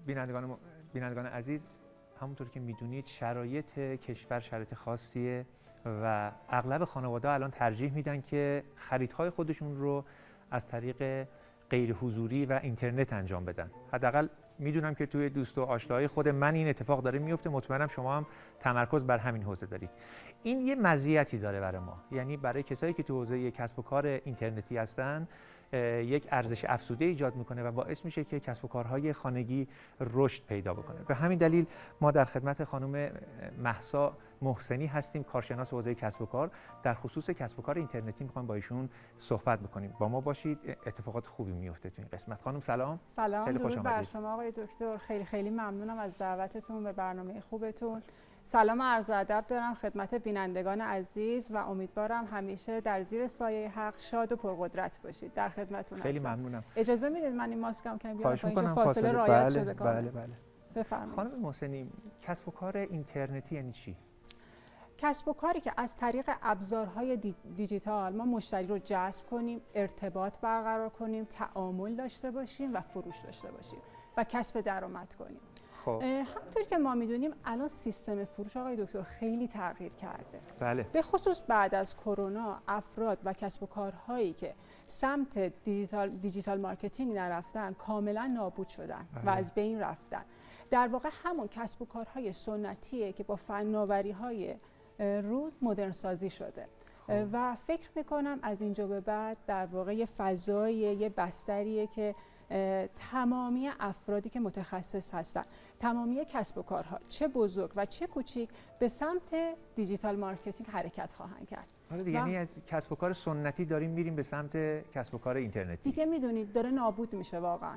بینندگان عزیز، همونطور که میدونید شرایط کشور شرایط خاصیه و اغلب خانواده‌ها الان ترجیح میدن که خریدهای خودشون رو از طریق غیر حضوری و اینترنت انجام بدن. حداقل میدونم که توی دوست و آشناهای خود من این اتفاق داره میفته، مطمئنم شما هم تمرکز بر همین حوزه دارید. این یه مزیتی داره برای ما، یعنی برای کسایی که تو حوزه کسب و کار اینترنتی هستن یک ارزش افزوده ایجاد میکنه و باعث میشه که کسب و کارهای خانگی رشد پیدا بکنه. به همین دلیل ما در خدمت خانم مهسا محسنی هستیم، کارشناس حوزه کسب و کار، در خصوص کسب و کار اینترنتی میخوایم با ایشون صحبت بکنیم. با ما باشید، اتفاقات خوبی میفته تو این قسمت. خانم سلام. سلام، درود بر شما آقای دکتر. خیلی ممنونم از دعوتتون به برنامه خوبتون. سلام و عرض ادب دارم خدمت بینندگان عزیز و امیدوارم همیشه در زیر سایه حق شاد و پرقدرت باشید. در خدمتتون هستم. خیلی ممنونم. اجازه میدید من این ماسکم کنم بیارم خواهش پایین، می‌کنم. فاصله رعایت شده کاملا. بله. بفرمایید. خانم محسنی، کسب و کار اینترنتی یعنی چی؟ کسب و کاری که از طریق ابزارهای دیجیتال ما مشتری رو جذب کنیم، ارتباط برقرار کنیم، تعامل داشته باشیم و فروش داشته باشیم و کسب درآمد کنیم. خب همونطور که ما میدونیم الان سیستم فروش آقای دکتر خیلی تغییر کرده. بله. به خصوص بعد از کرونا افراد و کسب و کارهایی که سمت دیجیتال مارکتینگ نرفتن کاملا نابود شدن و از بین رفتن. در واقع همون کسب و کارهای سنتیه که با فناوری‌های روز مدرن سازی شده. و فکر میکنم از اینجا به بعد در واقع یه فضاییه، یه بستریه که تمامی افرادی که متخصص هستن، تمامی کسب و کارها چه بزرگ و چه کوچیک به سمت دیجیتال مارکتینگ حرکت خواهند کرد. یعنی از کسب و کار سنتی داریم میریم به سمت کسب و کار اینترنتی. دیگه میدونید داره نابود میشه واقعا.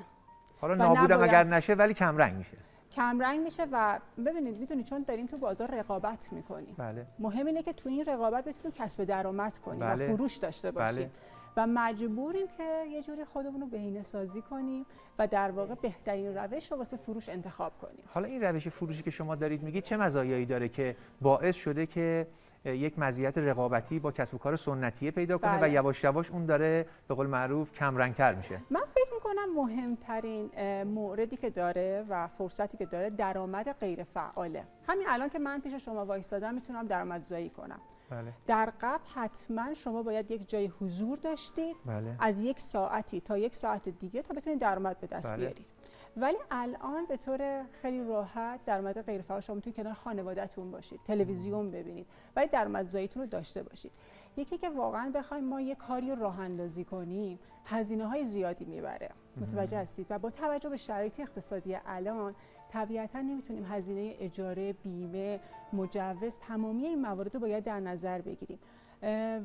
حالا نابودم اگر نشه ولی کم رنگ میشه. کم رنگ میشه و ببینید میدونید چون داریم تو بازار رقابت میکنیم. بله. مهم اینه که تو این رقابت بتونیم کسب درآمد کنیم و فروش داشته باشیم. و مجبوریم که یه جوری خودمون رو بهینه سازی کنیم و در واقع بهترین روش رو واسه فروش انتخاب کنیم. حالا این روش فروشی که شما دارید میگید چه مزایایی داره که باعث شده که یک مزیت رقابتی با کسب و کار سنتی پیدا کنه و یواش یواش اون داره به قول معروف کم رنگ‌تر میشه؟ من فکر میکنم مهمترین موردی که داره و فرصتی که داره درآمد غیر فعاله. همین الان که من پیش شما وایسادم میتونم درآمدزایی کنم. بله. در قبل حتما شما باید یک جای حضور داشتید. بله. از یک ساعتی تا یک ساعت دیگه تا بتونید درآمد به دست بیارید. ولی الان به طور خیلی راحت درآمد غیر فعال شما میتونید کنار خانواده‌تون باشید، تلویزیون ببینید، ولی درآمدزاییتون رو داشته باشید. یکی که واقعا بخوایم ما یه کاری رو راه اندازی کنیم، هزینه‌های زیادی میبره. متوجه هستید؟ و با توجه به شرایط اقتصادی الان طبیعتاً نمیتونیم هزینه اجاره، بیمه، مجوز، تمامی این موارد رو باید در نظر بگیریم.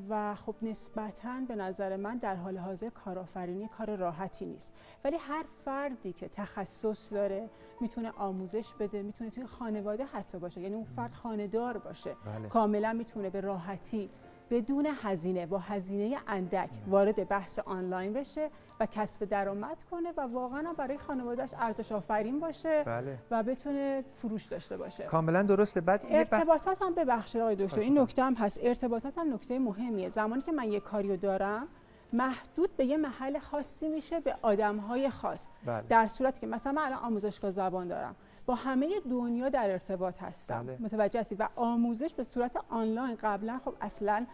و خب نسبتاً به نظر من در حال حاضر کارآفرینی کار راحتی نیست، ولی هر فردی که تخصص داره میتونه آموزش بده، میتونه توی خانواده حتی باشه، یعنی اون فرد خانه‌دار باشه. بله. کاملا میتونه به راحتی بدون هزینه، با هزینه اندک وارد بحث آنلاین بشه و کسب درآمد کنه و واقعا برای خانواده‌اش ارزش آفرین باشه. بله. و بتونه فروش داشته باشه. کاملا درسته. بعد ارتباطات هم ببخشید آقای دکتر، این نکته هم هست. ارتباطات هم نکته مهمیه. زمانی که من یک کاریو دارم محدود به یه محل خاصی میشه، به آدم‌های خاص. بله. در صورتی که مثلا من الان آموزشگاه زبان دارم، با همه دنیا در ارتباط هستم. بله. متوجه هستید؟ و آموزش به صورت آنلاین قبلا خب اصلا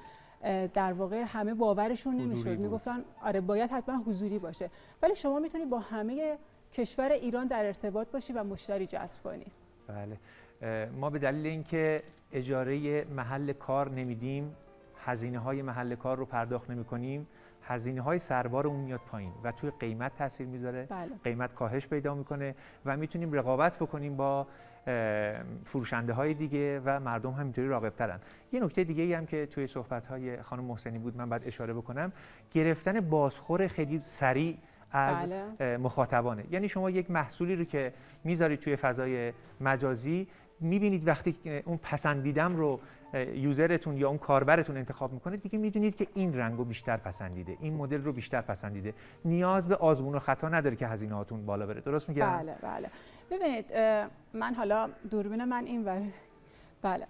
در واقع همه باورشون نمیشد، میگفتن آره باید حتما حضوری باشه، ولی شما میتونید با همه کشور ایران در ارتباط باشی و مشتری جذب کنی. بله. ما به دلیل اینکه اجاره محل کار نمیدیم، هزینه‌های محل کار رو پرداخت نمی‌کنیم، هزینه‌های سربار اون میاد پایین و توی قیمت تاثیر میذاره. بله. قیمت کاهش پیدا میکنه و میتونیم رقابت بکنیم با فروشنده‌های دیگه و مردم هم اینطوری راغب‌ترن. یه نکته دیگه‌ای هم که توی صحبت‌های خانم محسنی بود من بعد اشاره بکنم، گرفتن بازخور خیلی سریع از مخاطبانه. یعنی شما یک محصولی رو که میذارید توی فضای مجازی، میبینید وقتی اون پسندیدم رو یوزرتون یا اون کاربرتون انتخاب میکنه، دیگه میدونید که این رنگو بیشتر پسندیده، این مدل رو بیشتر پسندیده، نیاز به آزمون و خطا نداره که هزینه‌هاتون بالا بره. درست میگم؟ بله. ببینید من حالا دوربین من این بله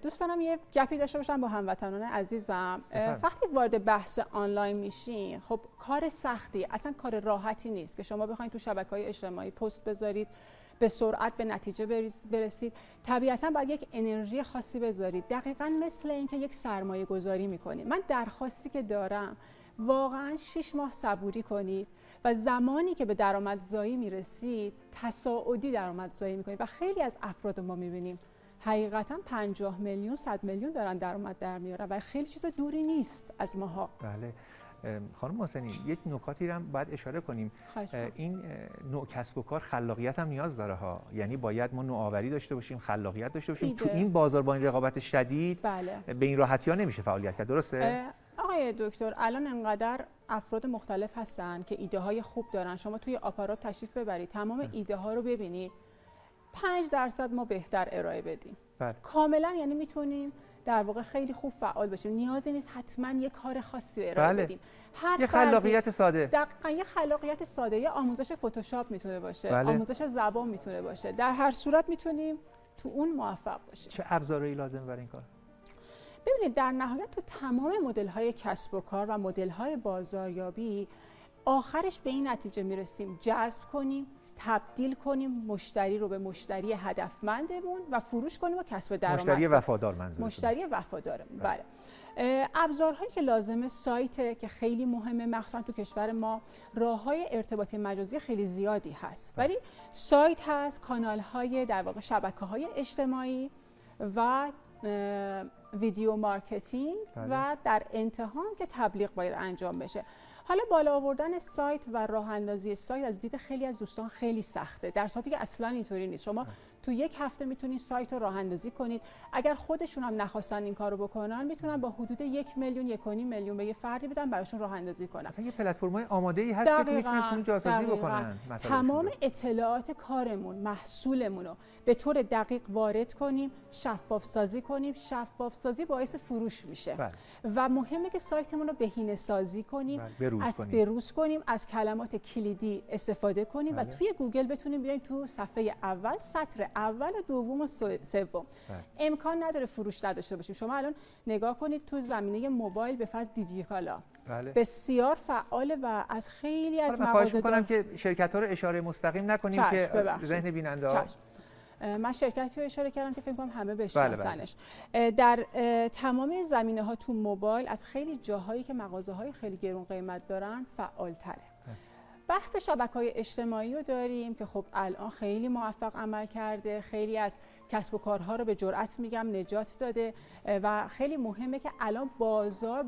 دوست دارم یه گپی داشته باشم با هموطنان عزیزم. وقتی وارد بحث آنلاین میشین، خب کار سختی، اصلا کار راحتی نیست که شما بخواید تو شبکه‌های اجتماعی پست بذارید، به سرعت به نتیجه برسید. طبیعتاً باید یک انرژی خاصی بذارید، دقیقاً مثل اینکه یک سرمایه گذاری میکنید. من درخواستی که دارم واقعاً 6 ماه صبوری کنید و زمانی که به درآمدزایی میرسید تصاعدی درآمدزایی میکنید و خیلی از افراد ما میبینیم حقیقتاً 50 میلیون 100 میلیون دارن درآمد در میارن و خیلی چیز دوری نیست از ماها. بله خانم محسنی، یک نکاتی رو هم باید اشاره کنیم. این نوع کسب و کار خلاقیت هم نیاز داره ها، یعنی باید ما نوآوری داشته باشیم، خلاقیت داشته باشیم. تو این بازار با این رقابت شدید به این راحتی ها نمیشه فعالیت کرد، درسته؟ آقای دکتر، الان انقدر افراد مختلف هستن که ایده های خوب دارن. شما توی آپارات تشریف ببرید، تمام ایده ها رو ببینید، 5% ما بهتر ارائه بدیم. کاملا یعنی میتونیم در واقع خیلی خوب فعال بشیم. نیازی نیست حتما یه کار خاصی ارائه بدیم. یه خلاقیت ساده. دقیقاً یه خلاقیت ساده، یه آموزش فتوشاپ میتونه باشه، آموزش زبان میتونه باشه. در هر صورت میتونیم تو اون موفق باشیم. چه ابزارهایی لازم برای این کار؟ ببینید در نهایت تو تمام مدل‌های کسب و کار و مدل‌های بازاریابی آخرش به این نتیجه میرسیم جذب کنیم، تبدیل کنیم مشتری رو به مشتری هدفمندمون و فروش کنیم و کسب درآمد. مشتری وفادار منظورتون؟ مشتری وفادار. بله. ابزارهایی که لازمه سایت که خیلی مهمه، مخصوصا تو کشور ما راه‌های ارتباطی مجازی خیلی زیادی هست، ولی سایت هست، کانال‌های در واقع شبکه‌های اجتماعی و ویدیو مارکتینگ و در انتها که تبلیغ باید انجام بشه. حالا بالا آوردن سایت و راه اندازی سایت از دید خیلی از دوستان خیلی سخته، در صورتی که اصلا اینطوری نیست. شما تو یک هفته میتونید سایت رو راه اندازی کنید. اگر خودشون هم نخواستن این کارو بکنن، میتونن با حدود 1 میلیون 1.5 میلیون به یه فردی بدن براشون راه اندازی کنن. اصلا یه پلتفرم‌های آماده‌ای هست که میتونن اون جاسازی بکنن. تمام اطلاعات کارمون، محصولمون رو به طور دقیق وارد کنیم، شفاف سازی کنیم. شفاف سازی باعث فروش میشه. و مهمه که سایتمون رو بهینه سازی کنیم، بروز کنیم، از کلمات کلیدی استفاده کنیم و توی گوگل بتونیم بیایم تو صفحه اول، سطر اول و دوم و سوم. امکان نداره فروش نداشته باشیم. شما الان نگاه کنید تو زمینه موبایل به فرض دیجیکالا بسیار فعاله و از خیلی از مغازه‌ها. خواهش می‌کنم که شرکت‌ها رو اشاره مستقیم نکنیم که ذهن بیننده‌ها. من شرکتی رو اشاره کردم که فکر کنم همه بشناسنش. در تمام زمینه‌ها تو موبایل از خیلی جاهایی که مغازه‌های خیلی گرون قیمت دارن فعال‌تره. بحث شبکه‌های اجتماعی رو داریم که خب الان خیلی موفق عمل کرده، خیلی از کسب و کارها رو به جرئت میگم نجات داده و خیلی مهمه که الان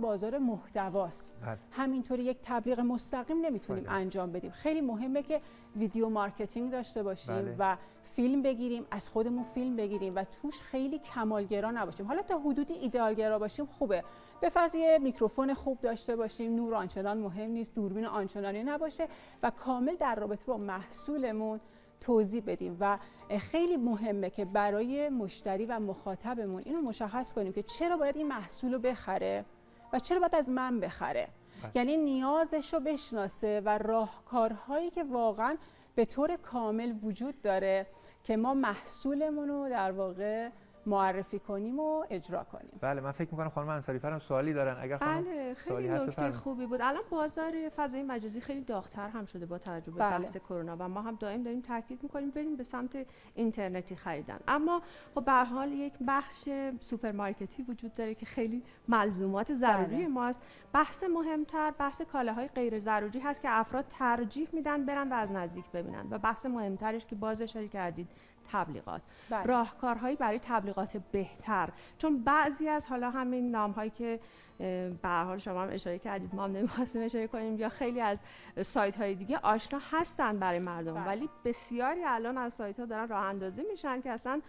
بازار محتواست. همینطوری یک تبلیغ مستقیم نمیتونیم انجام بدیم. خیلی مهمه که ویدیو مارکتینگ داشته باشیم و فیلم بگیریم، از خودمون فیلم بگیریم و توش خیلی کمالگرا نباشیم. حالا تا حدودی ایدئالگرا باشیم خوبه. به فرض یه میکروفون خوب داشته باشیم، نور آنچنان مهم نیست، دوربین آنچنانی نباشه و کامل در رابطه با محصولمون توضیح بدیم و خیلی مهمه که برای مشتری و مخاطبمون اینو مشخص کنیم که چرا باید این محصول رو بخره و چرا باید از من بخره. یعنی نیازش رو بشناسه و راهکارهایی که واقعا به طور کامل وجود داره که ما محصولمون رو در واقع معرفی کنیم و اجرا کنیم. بله، من فکر می‌کنم خانم انصاری‌فر هم سوالی دارن. اگر خانم خیلی نکته خوبی بود. الان بازار فضای مجازی خیلی داغ‌تر هم شده با توجه به بحث کرونا و ما هم داریم تاکید می‌کنیم بریم به سمت اینترنتی خریدن. اما خب به هر حال یک بخش سوپرمارکتی وجود داره که خیلی ملزومات ضروری ماست. بحث مهمتر بحث کالاهای غیر ضروری هست که افراد ترجیح میدن برن و از نزدیک ببینن و بحث مهمترش که باز اشاره کردید تبلیغات. راهکارهایی برای تبلیغات بهتر، چون بعضی از حالا همین نام‌هایی که به هر حال شما هم اشاره کردید ما هم نمی‌خواستیم اشاره کنیم یا خیلی از سایت‌های دیگه آشنا هستن برای مردم ولی بسیاری الان از سایت‌ها دارن راه اندازی میشن که اصلا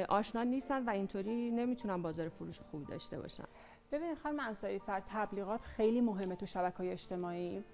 آشنا نیستن و اینطوری نمیتونن بازار فروش خوبی داشته باشن. ببینید خانم انصاری‌فر، تبلیغات خیلی مهمه تو شبکه‌های اجتماعی.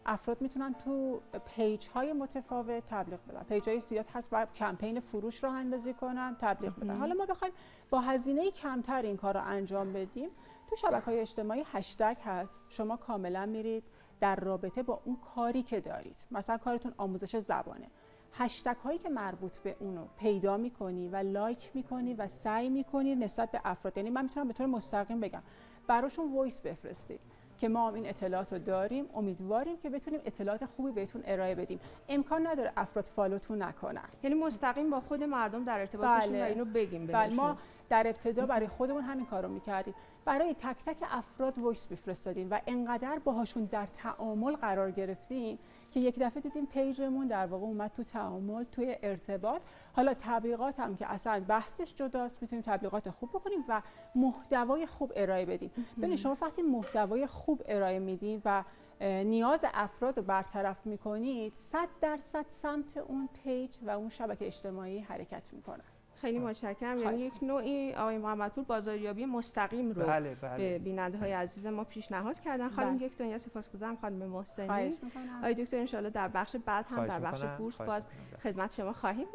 افراد میتونن تو پیج‌های متفاوت تبلیغ بدن. پیج‌های زیاد هست باید کمپین فروش راه اندازی کنن، تبلیغ بدن. حالا ما بخوایم با هزینه کمتر این کار رو انجام بدیم، تو شبکه‌های اجتماعی هشتگ هست. شما کاملا میرید در رابطه با اون کاری که دارید. مثلا کارتون آموزش زبانه. هشتگ هایی که مربوط به اونو پیدا میکنی و لایک میکنی و سعی میکنی نسبت به افراد، یعنی من میتونم به طور مستقیم بگم براشون وایس بفرستید که ما هم این اطلاعات رو داریم، امیدواریم که بتونیم اطلاعات خوبی بهتون ارائه بدیم. امکان نداره افراد فالوتون نکنن، یعنی مستقیم با خود مردم در ارتباط باشیم و اینو بگیم بهشون. ما در ابتدا برای خودمون همین کارو میکردیم، برای تک تک افراد وایس میفرستادیم و انقدر باهاشون در تعامل قرار گرفتیم که یک دفعه دیدیم پیجمون در واقع اومد تو تعامل، توی ارتباط. حالا تبلیغات هم که اصلا بحثش جداست، میتونیم تبلیغات خوب بکنیم و محتوای خوب ارائه بدیم. ببین شما وقتی محتوای خوب ارائه میدین و نیاز افراد رو برطرف میکنید، 100% سمت اون پیج و اون شبکه اجتماعی حرکت میکنن. خیلی متشکرم. یعنی یک نوعی آقای محمدپور بازاریابی مستقیم رو به بیننده‌های عزیز ما پیشنهاد کردن. خانم یک دنیا سپاسگزارم. خانم محسنی. آقای دکتر ان شاءالله در بخش بعد هم در بخش بورس باز خدمت شما خواهیم